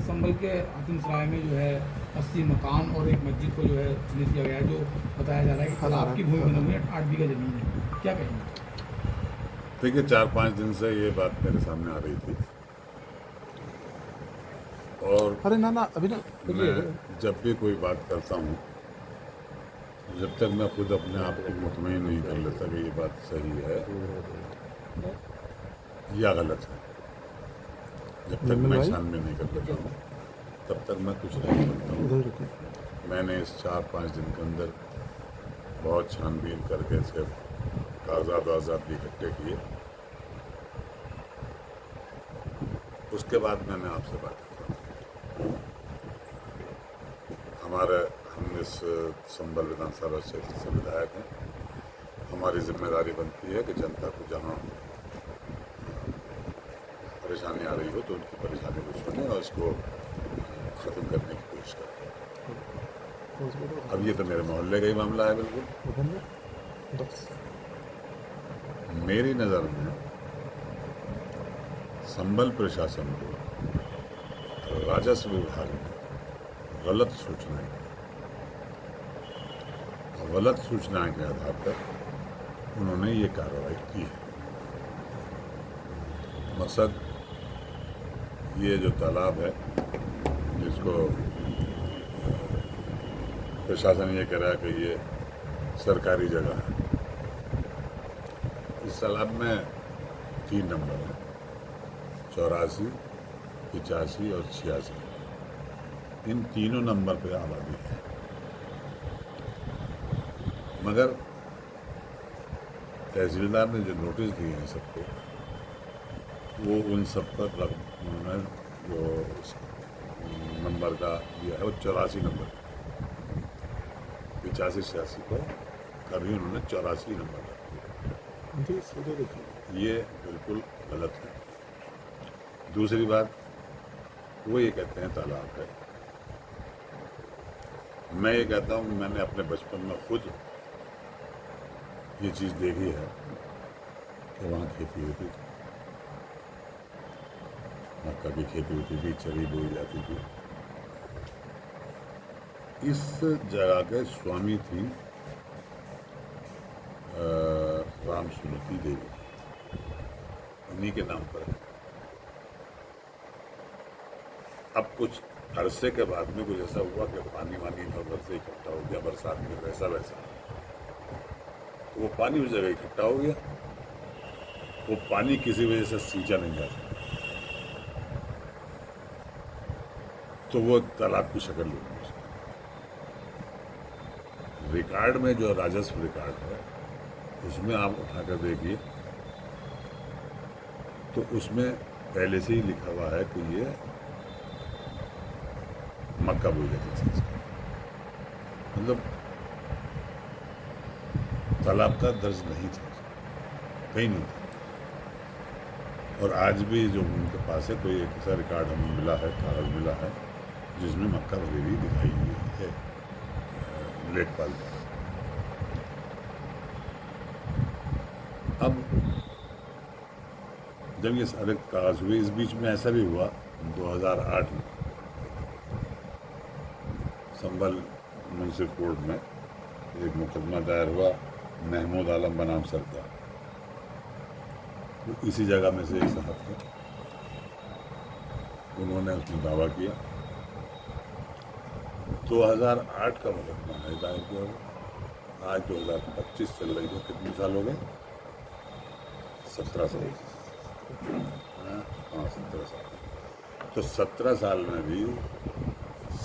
संभल के हातिम सराय में जो है 80 मकान और एक मस्जिद को जो है चिन्हित किया गया है, जो बताया जा रहा है कि तालाब की भूमि बनी हुई है, 8 बीघा जमीन है, क्या कहेंगे? देखिए 4-5 दिन से ये बात मेरे सामने आ रही थी और अरे ना अभी ना मैं जब भी कोई बात करता हूँ, जब तक मैं खुद अपने आप को मुतमईन नहीं कर लेता कि ये बात सही है या गलत है, जब तक मैं छानबीन नहीं कर लेता हूँ तब तक मैं कुछ नहीं बोलता हूँ। मैंने इस 4-5 दिन के अंदर बहुत छानबीन करके सिर्फ कागजात भी इकट्ठे किए, उसके बाद मैंने आपसे बात की। हम इस संभल विधानसभा क्षेत्र से विधायक हैं। हमारी जिम्मेदारी बनती है कि जनता को जहाँ परेशानी आ रही हो तो उनकी परेशानी को सुने और इसको ख़त्म करने की कोशिश करें। अब ये तो मेरे मोहल्ले का ही मामला है। बिल्कुल मेरी नज़र में संभल प्रशासन को राजस्व विभाग ने गलत सूचनाएं के आधार पर उन्होंने ये कार्रवाई की है। मकसद ये जो तालाब है जिसको प्रशासन ये कह रहा है कि ये सरकारी जगह है, इस तालाब में 3 नंबर हैं, 84, 85 और 86। इन तीनों नंबर पे आबादी है, मगर तहसीलदार ने जो नोटिस दिए हैं सबको, वो उन सब पर उन्होंने जो नंबर का दिया है वो 84 नंबर, 85-86 को कभी उन्होंने 84 नंबर का दिया। ये बिल्कुल गलत है। दूसरी बात, वो ये कहते हैं तालाब है। मैं ये कहता हूँ मैंने अपने बचपन में खुद ये चीज़ देखी है कि वहाँ खेती होती थी, मक्का की खेती होती थी, चरी बोई जाती थी। इस जगह के स्वामी थी राम सुनीति देवी, उन्हीं के नाम पर है। अब कुछ अरसे के बाद में कुछ ऐसा हुआ कि पानी इधर से इकट्ठा हो गया, बरसात में वैसा वो पानी उस जगह इकट्ठा हो गया। वो पानी किसी वजह से सींचा नहीं जा सकता, तो वो तालाब की शक्ल ले ली। रिकॉर्ड में जो राजस्व रिकॉर्ड है उसमें आप उठाकर देखिए तो उसमें पहले से ही लिखा हुआ है कि ये मक्का बोई जाती थी। मतलब तालाब का दर्ज नहीं था, कहीं नहीं था। और आज भी जो उनके पास है कोई एक ऐसा रिकॉर्ड हमें मिला है, कागज मिला है जिसमें मक्का भरी हुई दिखाई हुई है लेखपाल। अब जब ये सारे कागज हुए, इस बीच में ऐसा भी हुआ 2008 में संभल म्यूनसिपल कोर्ट में एक मुकदमा दायर हुआ महमूद आलम बनाम सरकार, वो इसी जगह में से एक साहब थे, उन्होंने उसमें दावा किया। 2008 का मुकदमा है दायर किया हुआ, आज 2025 चल रही है, कितने साल हो गए? 17 साल। हाँ 17 साल। तो 17 साल में भी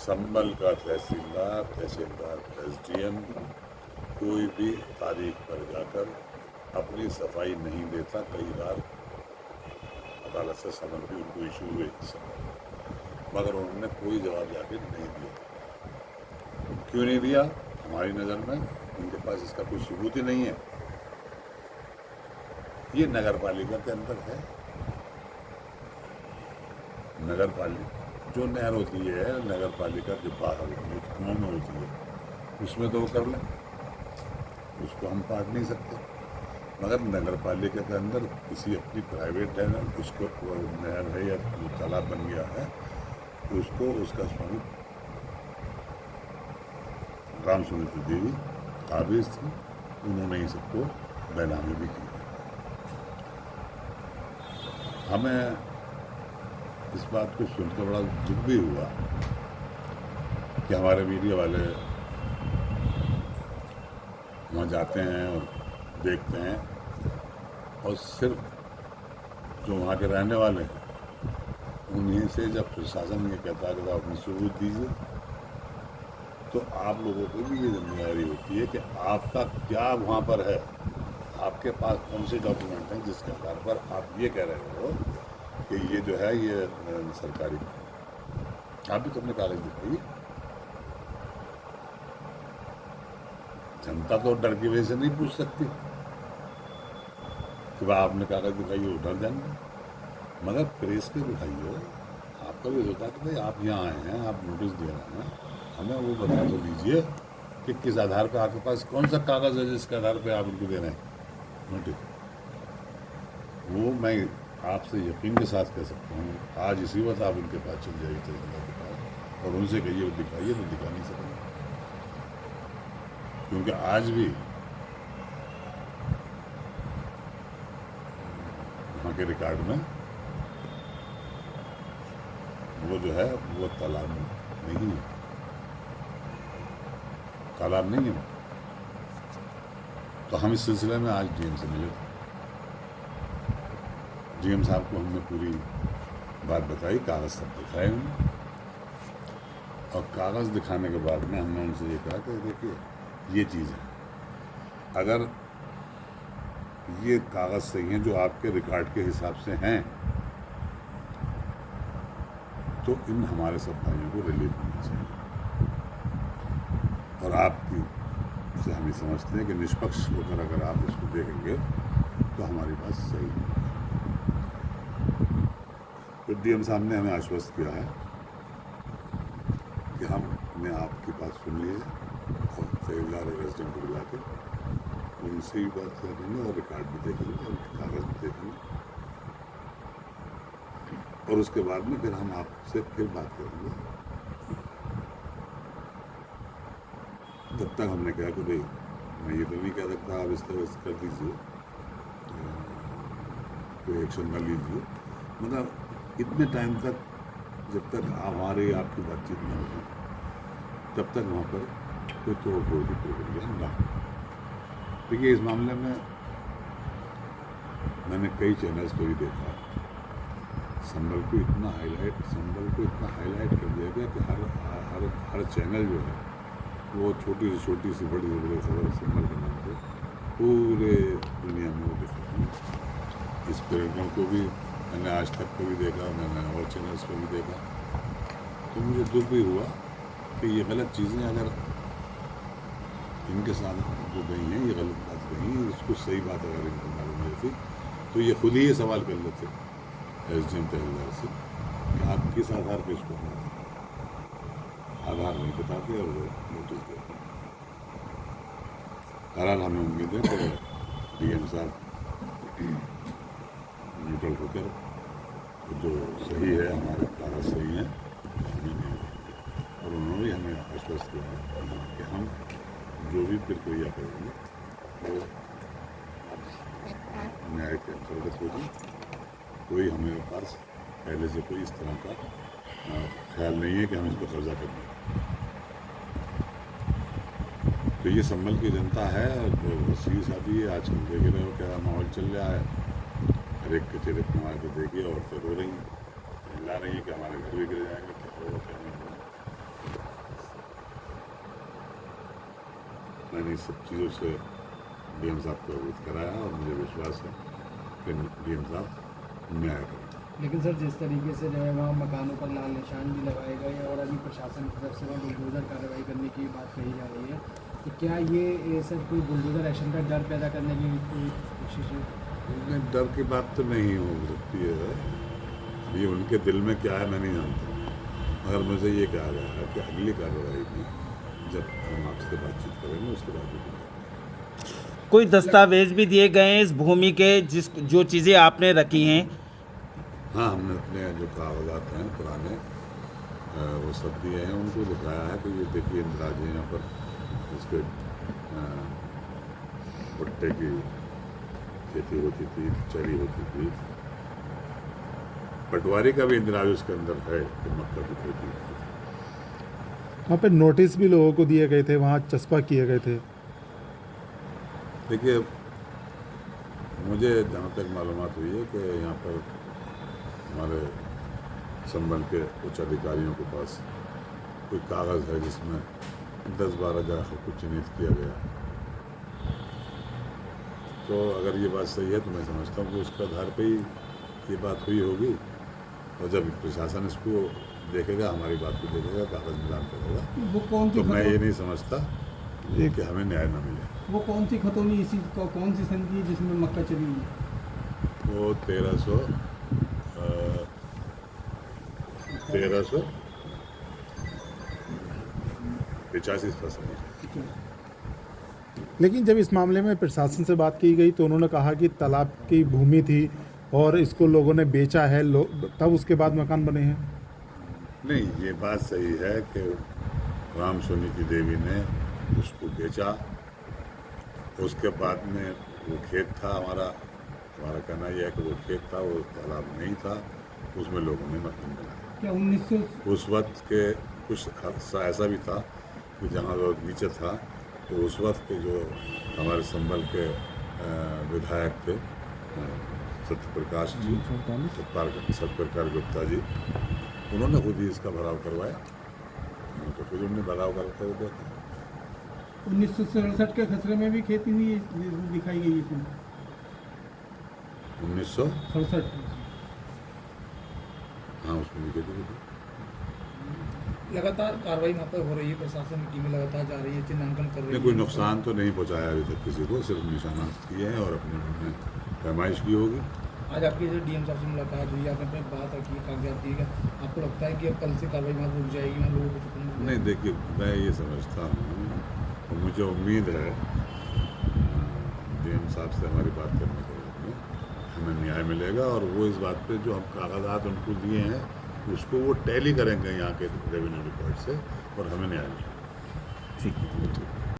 संभल का तहसीलदार, SDM कोई भी तारीख पर जाकर अपनी सफाई नहीं देता। कई बार अदालत से समन भी उनको इशू हुए, मगर उन्होंने कोई जवाब जाके नहीं दिया। क्यों नहीं दिया? हमारी नज़र में उनके पास इसका कोई सबूत ही नहीं है। ये नगर पालिका के अंदर है। नगर पालिका जो नहर होती है, नगर पालिका के बाहर गाँव में होती है, उसमें तो वो कर लें, उसको हम पाट नहीं सकते। मगर नगर पालिका के अंदर किसी अपनी प्राइवेट है, उसको नहर है या तालाब बन गया है, उसको उसका स्वामी राम सुनीति देवी काबिज थी, उन्होंने ही सबको बेनामी भी की। हमें इस बात को सुनकर बड़ा दुख भी हुआ कि हमारे मीडिया वाले वहाँ जाते हैं और देखते हैं, और सिर्फ जो वहाँ के रहने वाले हैं उन्हीं से जब प्रशासन ये कहता है कि आप अपनी सबूत दीजिए, तो आप लोगों को भी ये जिम्मेदारी होती है कि आपका क्या वहाँ पर है, आपके पास कौन से डॉक्यूमेंट हैं जिसके आधार पर आप ये कह रहे हो कि ये जो है ये सरकारी, आप भी तो अपने कागज दिखाइए। जनता तो डर की वजह से नहीं पूछ सकती कि भाई आपने कागज दिखाइए, वो डर जाएंगे, मगर प्रेस के दिखाइए। आपका भी होता है कि भाई आप यहाँ आए हैं, आप नोटिस दे रहे हैं, हमें वो बता तो दीजिए कि किस आधार पर आपके पास कौन सा कागज़ है जिसके आधार पर आप उनको दे रहे हैं नोटिस। वो मैं आपसे यकीन के साथ कह सकता हूँ, आज इसी वक्त आप उनके पास चल जाइए तहसीलदार के पास और उनसे कहिए वो दिखाइए, तो दिखा नहीं सकेंगे, क्योंकि आज भी वहाँ के रिकॉर्ड में वो जो है वो तालाब नहीं है, तालाब नहीं है। तो हम इस सिलसिले में आज डीएम से मिले थे। डीएम साहब को हमने पूरी बात बताई, कागज़ सब दिखाए उन्हें, और कागज़ दिखाने के बाद में हमने उनसे ये कहा कि देखिए ये चीज़ है, अगर ये कागज़ सही हैं जो आपके रिकॉर्ड के हिसाब से हैं, तो इन हमारे सब भाइयों को रिलीफ मिलना चाहिए। और आपकी से हम ये समझते हैं कि निष्पक्ष होकर अगर आप इसको देखेंगे तो हमारी बात सही है। तो डीएम साहब ने हमें आश्वस्त किया है कि हमने आपकी बात सुन ली है, और तहसीलदार और एसडीएम को बुला के उनसे भी बात करेंगे और रिकॉर्ड भी देखेंगे और कागज़ भी देखेंगे, और उसके बाद में फिर हम आपसे फिर बात करेंगे। तब तक हमने कहा कि भाई मैं ये तो नहीं कह सकता आप इस तरह से कर दीजिए, कोई एक्शन न लीजिए, मतलब इतने टाइम तक जब तक हमारी आपकी बातचीत न होगी तब तक वहाँ पर कोई तोड़ फोड़ की प्रक्रिया न हो। देखिए इस मामले में मैंने कई चैनल्स को भी देखा, संभल को इतना हाईलाइट कर दिया गया कि हर चैनल जो है वो छोटी से बड़ी से बड़ी खबर संभल के नाम से पूरे दुनिया में वो दिखाती है। इस प्रोग्राम को भी मैंने आज तक को भी देखा, मैंने और चैनल्स को भी देखा, तो मुझे दुख भी हुआ कि ये गलत चीज़ें अगर इनके साथ जो गई हैं, ये गलत बात गई हैं, इसको सही बात अगर इनको मालूम रहती तो ये खुद ही ये सवाल कर लेते एसडीएम तहसीलदार से कि आप किस आधार पर इसको आधार नहीं बताते और वो नोटिस देते। बहरहाल हमें उम्मीद है कि डीएम साहब न्यूट्रल होकर जो सही है, हमारे कागज सही हैं, हमें नहीं देंगे। और उन्होंने हमें आश्वस्त किया है कि हम जो भी प्रक्रिया करेंगे वो न्याय के अंतर्गत होगी। कोई हमारे पास पहले से कोई इस तरह का ख्याल नहीं है कि हम इसको कब्जा कर दें। तो ये संभल की जनता है, जो वसीयत शादी है, आजकल देख रहे हो क्या माहौल चल रहा है, हर एक के चेहरे पर मार के देखिए और फिर रो रही हैं, चिल्ला रही है कि हमारे घर भी गिर जाएंगे, क्या हो क्या नहीं होगा। मैंने इस सब चीज़ों से डीएम साहब को अवगत कराया और मुझे विश्वास है कि डीएम साहब न्याय करेंगे। लेकिन सर जिस तरीके से जो है वहाँ मकानों पर लाल निशान भी लगाए गए और अभी प्रशासन की तरफ से वहाँ बुलडोजर कार्रवाई करने की बात कही जा रही है, तो क्या ये सर कोई बुलडोजर एक्शन का डर पैदा करने की कोई कोशिश है? डर की बात तो नहीं हो सकती है, ये उनके दिल में क्या है मैं नहीं जानता, मगर मुझे ये कहा गया है कि अगली कार्रवाई में जब हम आपसे बातचीत करेंगे उसके बाद कोई दस्तावेज भी दिए गए हैं इस भूमि के जो चीज़ें आपने रखी हैं? हाँ, हमने अपने जो कागजात हैं पुराने वो सब दिए हैं, उनको दिखाया है कि ये देखिए इंदिराज यहाँ पर उसके भुट्टे की खेती होती थी, चरी होती थी। पटवारी का भी इंदिराज उसके अंदर है कि मक्का की खेती होती थी। वहाँ पे नोटिस भी लोगों को दिए गए थे, वहाँ चस्पा किए गए थे। देखिए, मुझे जहाँ तक मालूमात हुई है कि यहाँ पर हमारे संबल के उच्च अधिकारियों के पास कोई कागज़ है जिसमें 10-12 जगह को चिन्हित किया गया। तो अगर ये बात सही है तो मैं समझता हूँ कि उसके आधार पे ही ये बात हुई होगी, और जब प्रशासन इसको देखेगा, हमारी बात को देखेगा, कागज़ मिलान करेगा, वो कौन सी तो मैं ये नहीं समझता कि हमें न्याय न मिले। वो कौन सी खतौनी इसी कौन सी संधि है जिसमें मक्का चली हुई है? वो 1385 फसल है। लेकिन जब इस मामले में प्रशासन से बात की गई तो उन्होंने कहा कि तालाब की भूमि थी और इसको लोगों ने बेचा है, तब उसके बाद मकान बने हैं। नहीं, ये बात सही है कि राम सोनी की देवी ने उसको बेचा। उसके बाद में वो खेत था हमारा कहना यह है कि वो खेत था, वो तालाब नहीं था, उसमें लोगों ने मकान बनाया। क्या 1900 उस वक्त के कुछ ऐसा भी था कि जहाँ लोग नीचे था, तो उस वक्त के जो हमारे संबल के विधायक थे सत्यप्रकाश जी, सत्यप्रकाश गुप्ता जी, उन्होंने खुद ही इसका भराव करवाया। तो खुद उन्होंने भराव करते हुए देखा। 1967 के खसरे में भी खेती हुई दिखाई गई इसमें 1967 67। हाँ, उसमें भी खेती थी। लगातार कार्रवाई वहाँ पर हो रही है, प्रशासन की टीमें लगातार जा रही है, चिन्हांकन कर रही है। कोई नुकसान तो नहीं पहुँचाया अभी तक किसी को, सिर्फ निशानात किए हैं और अपने उन्होंने पैमाइश की होगी। आज आपकी जो डीएम साहब से मुलाकात हुई, आपने अपनी बात रखी, कागजात दिए, आपको लगता है कि अब कल से कार्रवाई वहाँ रुक जाएगी, वहाँ लोगों को सुकून मिलेगा? नहीं, देखिए, मैं ये समझता हूँ और मुझे उम्मीद है डीएम साहब से हमारी बात करने के बाद में हमें न्याय मिलेगा, और वो इस बात पे जो हम कागजात उनको दिए हैं उसको वो टैली करेंगे यहाँ के रेवेन्यू रिकॉर्ड से, और हमें न्याय मिलेगा। ठीक है।